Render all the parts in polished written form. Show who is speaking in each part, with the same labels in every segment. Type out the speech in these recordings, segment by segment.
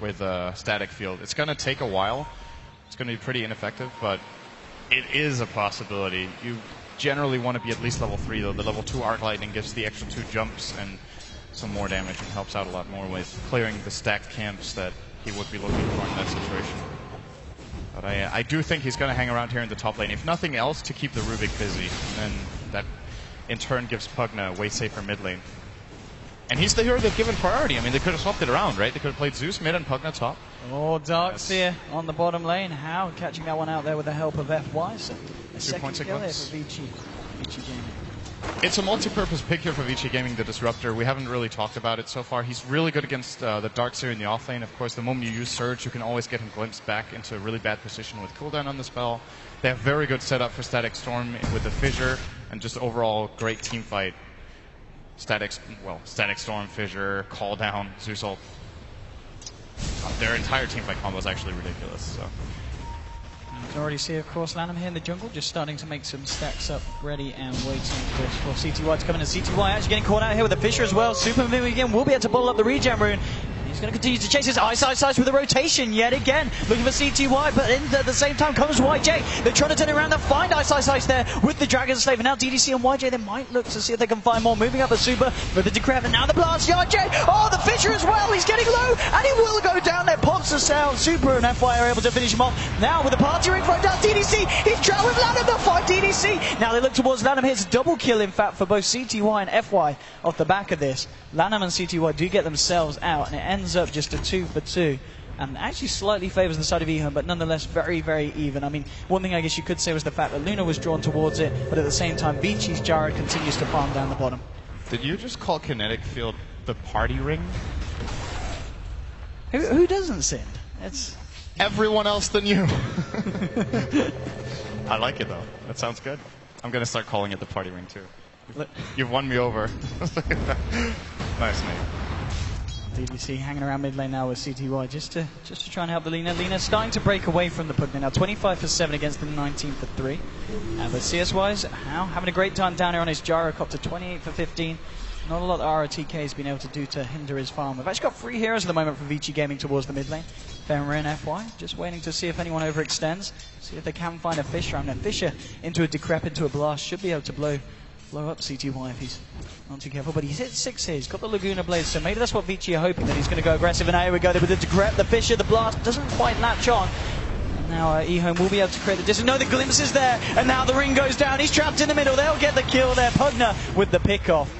Speaker 1: with Static Field. It's going to take a while. It's going to be pretty ineffective, but it is a possibility. You generally want to be at least level 3, though. The level 2 Arc Lightning gives the extra 2 jumps and some more damage and helps out a lot more with clearing the stacked camps that he would be looking for in that situation. But I do think he's going to hang around here in the top lane, if nothing else, to keep the Rubik busy. And that, in turn, gives Pugna a way safer mid lane. And he's the hero they've given priority. I mean, they could have swapped it around, right? They could have played Zeus mid and Pugna top.
Speaker 2: Oh, Darkseer on the bottom lane. How catching that one out there with the help of FY. So a 2-point kill here for Vici Gaming.
Speaker 1: It's a multi-purpose pick here for Vici Gaming, the Disruptor. We haven't really talked about it so far. He's really good against the Darkseer in the offlane. Of course, the moment you use Surge, you can always get him glimpsed back into a really bad position with cooldown on the spell. They have very good setup for Static Storm with the Fissure, and just overall great team fight. Static Storm, Fissure, Call Down, Zeus ult. Their entire team fight combo is actually ridiculous. So.
Speaker 2: You can already see, of course, Lanham here in the jungle, just starting to make some stacks up, ready and waiting for CTY to come in. And CTY actually getting caught out here with the Fissure as well. Super Mimic again will be able to bottle up the regen rune. He's going to continue to chase his Ice with a rotation yet again. Looking for CTY, but at the same time comes YJ. They're trying to turn around. They'll find Ice there with the Dragon Slave. And now DDC and YJ, they might look to see if they can find more. Moving up the Super for the Decrep. And now the Blast. YJ, oh, the Fissure as well. He's getting low, and he will go down there. Pops us out. Super and FY are able to finish him off. Now with the party ring thrown down, DDC. He's trapped with Lanham. They'll find DDC. Now they look towards Lanham. Here's a double kill, in fact, for both CTY and FY off the back of this. Lanham and CTY do get themselves out, and it ends up just a 2-for-2. And actually slightly favours the side of Ehun, but nonetheless very, very even. I mean, one thing I guess you could say was the fact that Luna was drawn towards it, but at the same time, Vici's Jared continues to farm down the bottom.
Speaker 1: Did you just call Kinetic Field the party ring?
Speaker 2: Who doesn't sin? It's
Speaker 1: everyone else than you. I like it, though. That sounds good. I'm going to start calling it the party ring, too. You've won me over. Nice name.
Speaker 2: DDC hanging around mid lane now with CTY just to try and help the Lina. Lina's starting to break away from the Pugna now. 25 for 7 against the 19 for 3. But CS-wise, How having a great time down here on his Gyrocopter. 28 for 15. Not a lot that ROTK has been able to do to hinder his farm. We've actually got 3 heroes at the moment from Vici Gaming towards the mid lane. Fenrir and FY, just waiting to see if anyone overextends. See if they can find a Fissure. And a Fissure into a Decrep, into a Blast. Should be able to blow up CTY if he's not too careful, but he's hit 6 here. He's got the Laguna Blade, so maybe that's what Vici are hoping, that he's going to go aggressive. And now here we go with the Decrep, the Fissure, the Blast doesn't quite latch on. And now Ehun will be able to create the distance. No, the glimpse is there, and now the ring goes down. He's trapped in the middle. They'll get the kill there. Pugna with the pick off,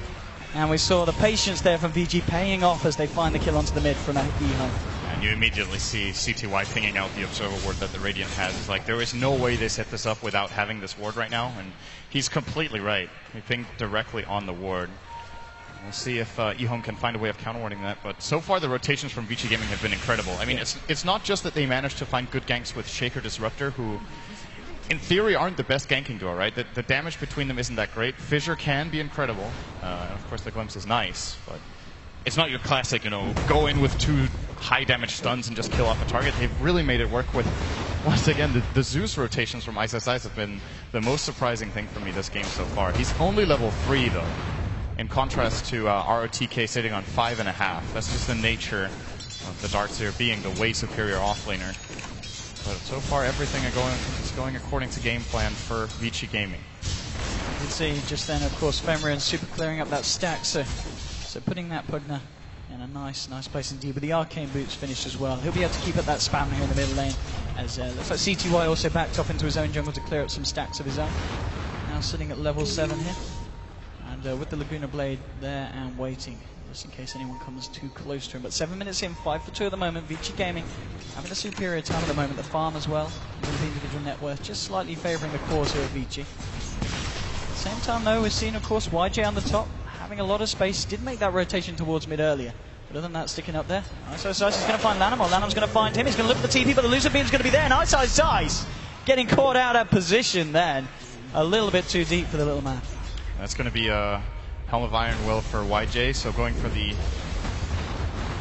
Speaker 2: and we saw the patience there from Vici paying off as they find the kill onto the mid from Ehun.
Speaker 1: And you immediately see CTY pinging out the Observer ward that the Radiant has. It's like, there is no way they set this up without having this ward right now, and he's completely right. He pinged directly on the ward. We'll see if Ehun can find a way of counterwarding that, but so far the rotations from Vici Gaming have been incredible. I mean, it's not just that they managed to find good ganks with Shaker Disruptor, who in theory aren't the best ganking duo, right? The damage between them isn't that great. Fissure can be incredible, and of course the Glimpse is nice, but it's not your classic, go in with 2 high damage stuns and just kill off a target. They've really made it work with, once again, the Zeus rotations from Ice have been the most surprising thing for me this game so far. He's only level 3, though, in contrast to ROTK sitting on 5.5. That's just the nature of the Darkseer being the way superior offlaner. But so far, everything is going according to game plan for Vici Gaming.
Speaker 2: You can see just then, of course, Fenrir and Super clearing up that stack, so putting that Pugna in a nice place indeed. But the Arcane Boots finished as well. He'll be able to keep up that spam here in the middle lane, as looks like CTY also backed off into his own jungle to clear up some stacks of his own. Now sitting at level 7 here, and with the Laguna Blade there and waiting, just in case anyone comes too close to him. But 7 minutes in, 5 for 2 at the moment. Vici Gaming having a superior time at the moment. The farm as well, with the individual net worth, just slightly favouring the cause here of Vici. At the same time, though, we're seeing, of course, YJ on the top, having a lot of space. Did make that rotation towards mid earlier, but other than that, sticking up there. Ice is going to find Lanham, or Lanham's going to find him. He's going to look for the TP, but the loser beam's going to be there, and Ice dies. Getting caught out of position then. A little bit too deep for the little man.
Speaker 1: That's going to be a Helm of Iron Will for YJ, so going for the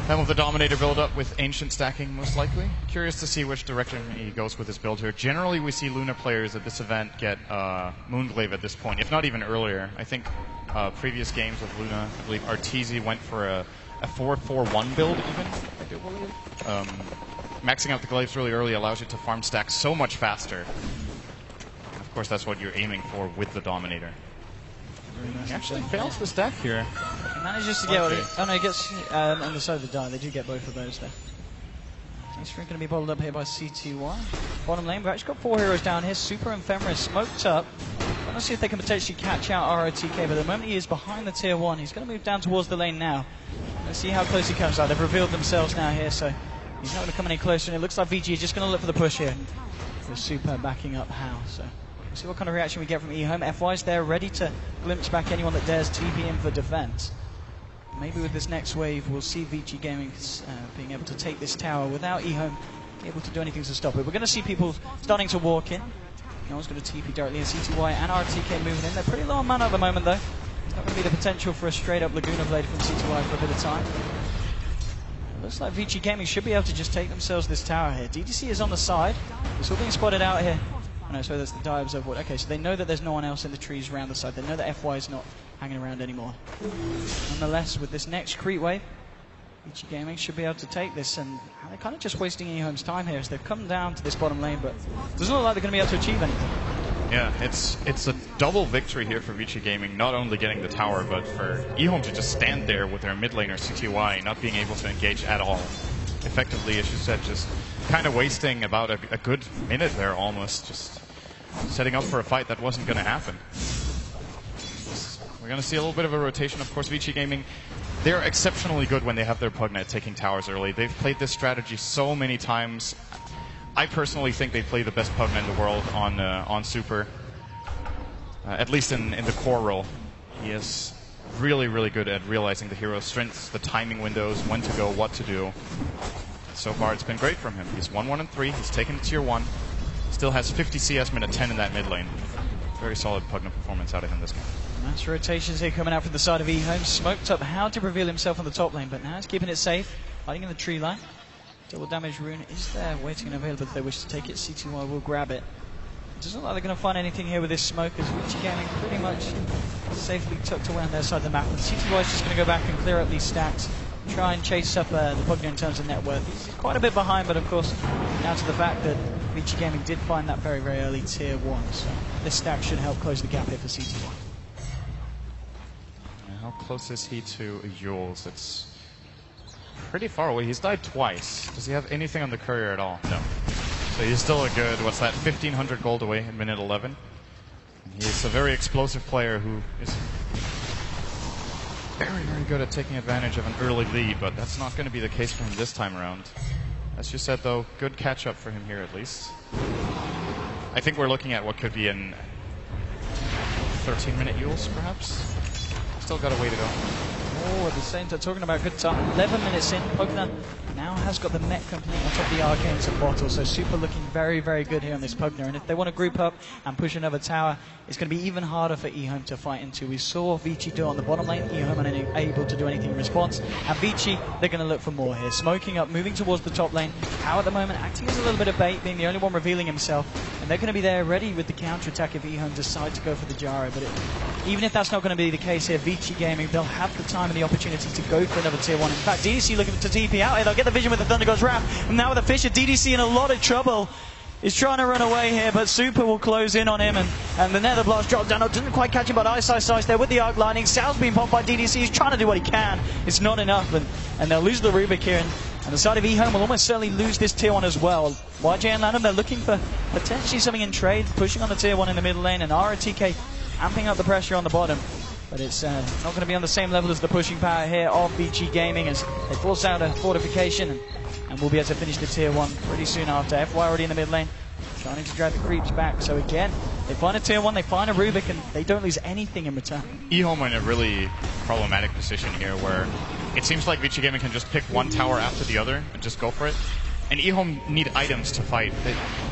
Speaker 1: Helm of the Dominator build-up with Ancient stacking, most likely. Curious to see which direction he goes with his build here. Generally, we see Luna players at this event get Moonglaive at this point, if not even earlier. I think previous games with Luna, I believe Arteezy went for a 4-4-1 build even.
Speaker 2: believe.
Speaker 1: Maxing out the glaives really early allows you to farm stack so much faster. And of course, that's what you're aiming for with the Dominator.
Speaker 2: Nice.
Speaker 1: He actually fails the stack here.
Speaker 2: He manages to get oh no, he gets on the side of the die. They do get both of those there. He's going to be bottled up here by CTY. Bottom lane, we've actually got 4 heroes down here. Super and Ephemeris smoked up. Let's see if they can potentially catch out ROTK, but at the moment he is behind the tier 1. He's going to move down towards the lane now. Let's see how close he comes out. They've revealed themselves now here, so he's not going to come any closer, and it looks like VG is just going to look for the push here. With Super backing up How, so we'll see what kind of reaction we get from eHome. FY's there, ready to glimpse back anyone that dares TP in for defense. Maybe with this next wave, we'll see VG Gaming being able to take this tower without eHome able to do anything to stop it. We're going to see people starting to walk in. No one's going to TP directly in. CTY and RTK moving in. They're pretty low on mana at the moment, though. There's not going to be the potential for a straight-up Laguna Blade from CTY for a bit of time. Looks like VG Gaming should be able to just take themselves this tower here. DDC is on the side. It's all being spotted out here. Oh no, sorry, that's the die observer ward. Okay, so they know that there's no one else in the trees around the side. They know that FY is not hanging around anymore. Nonetheless, with this next creep wave, VG Gaming should be able to take this, and they're kind of just wasting eHome's time here as they've come down to this bottom lane, but it doesn't look like they're going to be able to achieve anything.
Speaker 1: Yeah, it's a double victory here for VG Gaming, not only getting the tower, but for eHome to just stand there with their mid laner CTY not being able to engage at all. Effectively, as you said, just kind of wasting about a good minute there almost, just setting up for a fight that wasn't going to happen. We're going to see a little bit of a rotation. Of course, VG Gaming, they're exceptionally good when they have their Pugnet taking towers early. They've played this strategy so many times. I personally think they play the best Pugnet in the world on Super, at least in the core role. He is really, really good at realizing the hero's strengths, the timing windows, when to go, what to do. So far, it's been great from him. He's 1-1 and 3. He's taken tier 1. Still has 50 CS minute 10 in that mid lane. Very solid Pugnet performance out of him this game.
Speaker 2: Nice rotations here coming out from the side of eHome. Smoked up How to reveal himself on the top lane, but now he's keeping it safe, hiding in the tree line. Double damage rune is there, waiting and available if they wish to take it. CTY will grab it. It doesn't look like they're going to find anything here with this smoke, as VG Gaming pretty much safely tucked away on their side of the map. And CTY is just going to go back and clear up these stacks, try and chase up the Pugnet in terms of net worth. He's quite a bit behind, but of course, down to the fact that VG Gaming did find that very, very early tier 1. So this stack should help close the gap here for CTY.
Speaker 1: How close is he to Yules? It's pretty far away. He's died twice. Does he have anything on the courier at all? No. So he's still a good, what's that, 1,500 gold away in minute 11. He's a very explosive player who is very, very good at taking advantage of an early lead, but that's not going to be the case for him this time around. As you said, though, good catch-up for him here at least. I think we're looking at what could be an 13-minute Yules, perhaps? Still got a way to go.
Speaker 2: Oh, at the same time, talking about good time. 11 minutes in, Pugnet now has got the mech complete on top of the Arcanes and Bottle, so Super looking very, very good here on this Pugnet. And if they want to group up and push another tower, it's going to be even harder for eHome to fight into. We saw VG do it on the bottom lane, eHome unable to do anything in response. And VG, they're going to look for more here. Smoking up, moving towards the top lane. How at the moment, acting as a little bit of bait, being the only one revealing himself. And they're going to be there ready with the counter-attack if eHome decide to go for the gyro. But even if that's not going to be the case here, VG Gaming, they'll have the time and the opportunity to go for another tier 1. In fact, DDC looking to TP out here. They'll get the vision with the Thunder God's Wrath. And now with the Fisher, DDC in a lot of trouble. He's trying to run away here, but Super will close in on him. And the Nether Blast drops down. Doesn't quite catch him, but Ice there with the Arc Lightning. Sal's being popped by DDC. He's trying to do what he can. It's not enough, and they'll lose the Rubik here. And the side of eHome will almost certainly lose this tier 1 as well. YJ and Lanham, they're looking for potentially something in trade, pushing on the tier 1 in the middle lane, and ROTK amping up the pressure on the bottom. But it's not going to be on the same level as the pushing power here of VG Gaming as they force out a fortification, and we'll be able to finish the tier 1 pretty soon after. FY already in the mid lane, trying to drag the creeps back. So again, they find a tier 1, they find a Rubik, and they don't lose anything in return.
Speaker 1: eHome in a really problematic position here where it seems like VG Gaming can just pick one tower after the other and just go for it. And eHome need items to fight.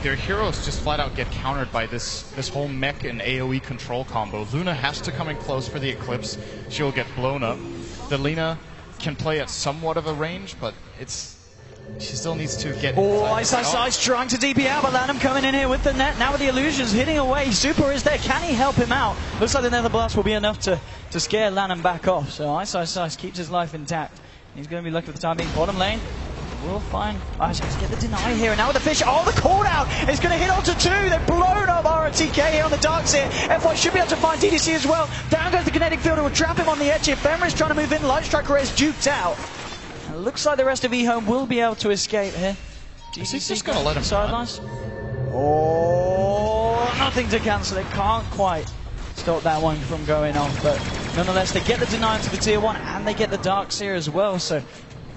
Speaker 1: Their heroes just flat out get countered by this whole mech and AoE control combo. Luna has to come in close for the Eclipse. She'll get blown up. The Lina can play at somewhat of a range, but she still needs to get...
Speaker 2: Oh, Ice trying to DP out, but Lanham coming in here with the net. Now with the illusions hitting away. Super is there. Can he help him out? Looks like the Nether Blast will be enough to scare Lanham back off. So Ice keeps his life intact. He's going to be lucky for the time being. Bottom lane. We'll find Isaac to get the deny here, and now with the fish. Oh, the call out is going to hit onto 2. They've blown up RTK here on the darks here. FY should be able to find DDC as well. Down goes the kinetic field, it will trap him on the edge here. Femra is trying to move in. Light Striker is duped out. And it looks like the rest of eHome will be able to escape here.
Speaker 1: Is he just going to let him
Speaker 2: sidelines? Oh, nothing to cancel it. Can't quite stop that one from going off, but nonetheless, they get the deny to the tier 1 and they get the darks here as well. So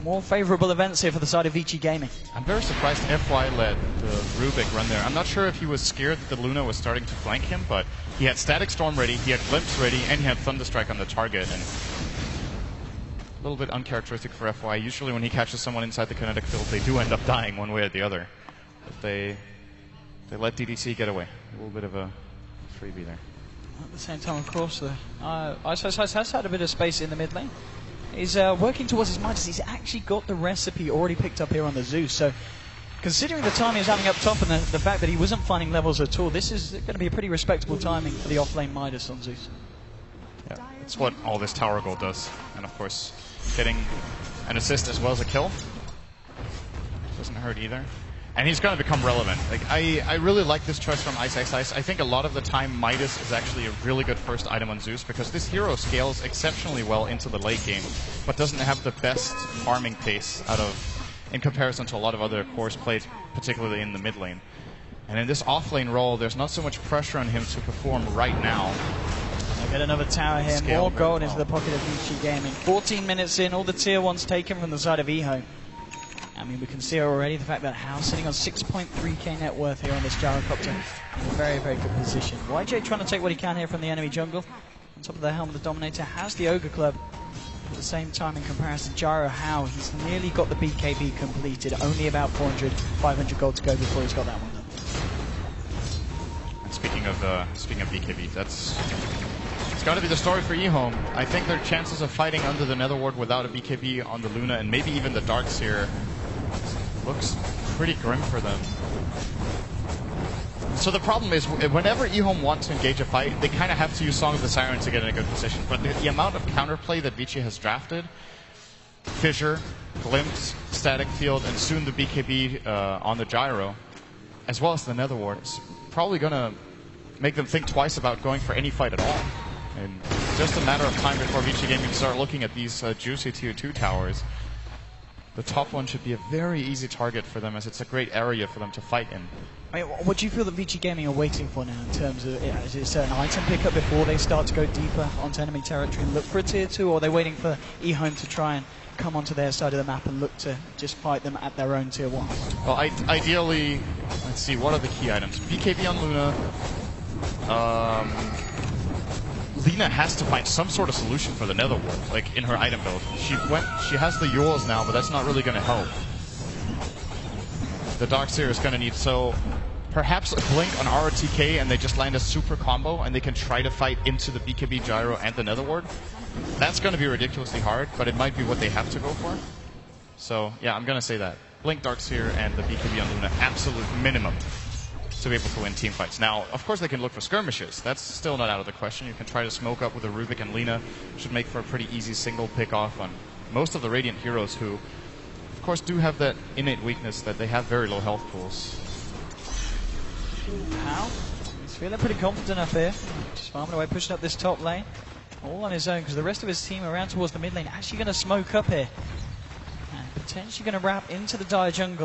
Speaker 2: more favourable events here for the side of Vici Gaming.
Speaker 1: I'm very surprised FY let the Rubik run there. I'm not sure if he was scared that the Luna was starting to flank him, but he had Static Storm ready, he had Glimpse ready, and he had Thunderstrike on the target. And a little bit uncharacteristic for FY. Usually when he catches someone inside the kinetic field, they do end up dying one way or the other. But they let DDC get away. A little bit of a freebie there.
Speaker 2: At the same time, of course, Ice has had a bit of space in the mid lane. He's working towards his Midas. He's actually got the recipe already picked up here on the Zeus. So, considering the time he was having up top and the fact that he wasn't finding levels at all, this is going to be a pretty respectable timing for the off-lane Midas on Zeus.
Speaker 1: Yeah, that's what all this tower gold does. And of course, getting an assist as well as a kill doesn't hurt either. And he's going to become relevant. Like I really like this choice from Ice. I think a lot of the time Midas is actually a really good first item on Zeus because this hero scales exceptionally well into the late game, but doesn't have the best farming pace in comparison to a lot of other cores played, particularly in the mid lane. And in this off lane role, there's not so much pressure on him to perform right now.
Speaker 2: They'll get another tower here, more gold into the pocket of Vici Gaming. 14 minutes in, all the tier 1s taken from the side of eHome. I mean, we can see already the fact that House sitting on 6.3k net worth here on this gyrocopter in a very, very good position. YJ trying to take what he can here from the enemy jungle. On top of the helm, the Dominator has the Ogre Club. At the same time, in comparison to Gyro How, he's nearly got the BKB completed. Only about 400, 500 gold to go before he's got that one done.
Speaker 1: And speaking of BKB, it's got to be the story for eHome. I think their chances of fighting under the Nether Ward without a BKB on the Luna and maybe even the Darks here looks pretty grim for them. So the problem is, whenever eHome wants to engage a fight, they kind of have to use Song of the Siren to get in a good position. But the amount of counterplay that Vici has drafted, Fissure, Glimpse, Static Field, and soon the BKB on the Gyro, as well as the Nether Ward, is probably going to make them think twice about going for any fight at all. And just a matter of time before Vici Gaming start looking at these juicy tier 2 towers. The top one should be a very easy target for them, as it's a great area for them to fight in.
Speaker 2: I mean, what do you feel that Vici Gaming are waiting for now in terms of, is it a certain item pickup before they start to go deeper onto enemy territory and look for a tier 2, or are they waiting for eHome to try and come onto their side of the map and look to just fight them at their own tier 1?
Speaker 1: Well, ideally, let's see, what are the key items? BKB on Luna. Lina has to find some sort of solution for the Nether Ward, like in her item build. She has the Yours now, but that's not really going to help. The Darkseer is going to need, so perhaps a blink on RTK and they just land a super combo and they can try to fight into the BKB Gyro and the Nether Ward. That's going to be ridiculously hard, but it might be what they have to go for. So yeah, I'm going to say that. Blink, Darkseer, and the BKB on Luna, absolute minimum to be able to win team fights. Now, of course, they can look for skirmishes. That's still not out of the question. You can try to smoke up with a Rubik and Lina. Should make for a pretty easy single pick-off on most of the Radiant heroes who, of course, do have that innate weakness that they have very low health pools.
Speaker 2: How? He's feeling pretty confident up here. Just farming away, pushing up this top lane. All on his own, because the rest of his team around towards the mid lane actually going to smoke up here. And potentially going to wrap into the dire jungle.